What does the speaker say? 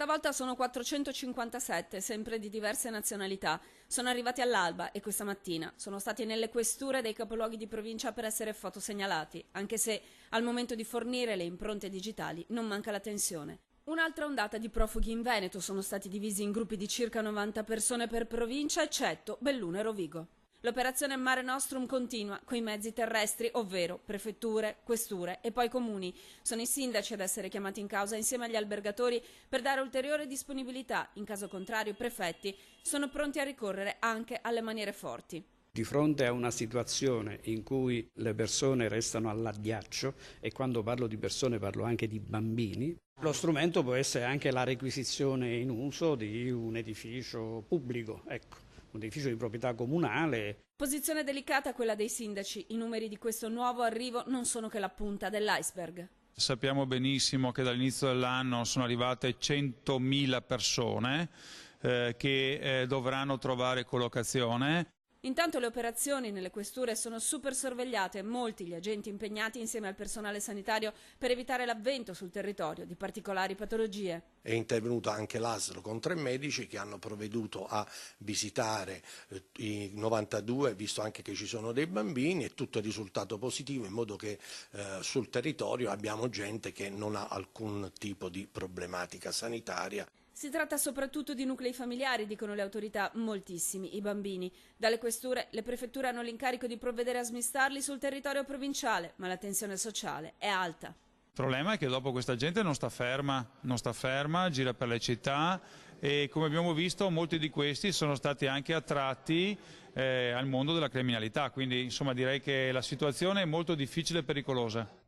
Stavolta sono 457, sempre di diverse nazionalità. Sono arrivati all'alba e questa mattina sono stati nelle questure dei capoluoghi di provincia per essere fotosegnalati, anche se al momento di fornire le impronte digitali non manca la tensione. Un'altra ondata di profughi in Veneto, sono stati divisi in gruppi di circa 90 persone per provincia, eccetto Belluno e Rovigo. L'operazione Mare Nostrum continua coi mezzi terrestri, ovvero prefetture, questure e poi comuni. Sono i sindaci ad essere chiamati in causa insieme agli albergatori per dare ulteriore disponibilità. In caso contrario i prefetti sono pronti a ricorrere anche alle maniere forti. Di fronte a una situazione in cui le persone restano all'addiaccio, e quando parlo di persone parlo anche di bambini, lo strumento può essere anche la requisizione in uso di un edificio pubblico, un edificio di proprietà comunale. Posizione delicata quella dei sindaci. I numeri di questo nuovo arrivo non sono che la punta dell'iceberg. Sappiamo benissimo che dall'inizio dell'anno sono arrivate 100.000 persone che dovranno trovare collocazione. Intanto le operazioni nelle questure sono super sorvegliate, molti gli agenti impegnati insieme al personale sanitario per evitare l'avvento sul territorio di particolari patologie. È intervenuto anche l'ASL con 3 medici che hanno provveduto a visitare i 92, visto anche che ci sono dei bambini, e tutto è risultato positivo, in modo che sul territorio abbiamo gente che non ha alcun tipo di problematica sanitaria. Si tratta soprattutto di nuclei familiari, dicono le autorità, moltissimi, i bambini. Dalle questure le prefetture hanno l'incarico di provvedere a smistarli sul territorio provinciale, ma la tensione sociale è alta. Il problema è che dopo questa gente non sta ferma, gira per le città e, come abbiamo visto, molti di questi sono stati anche attratti al mondo della criminalità, quindi insomma direi che la situazione è molto difficile e pericolosa.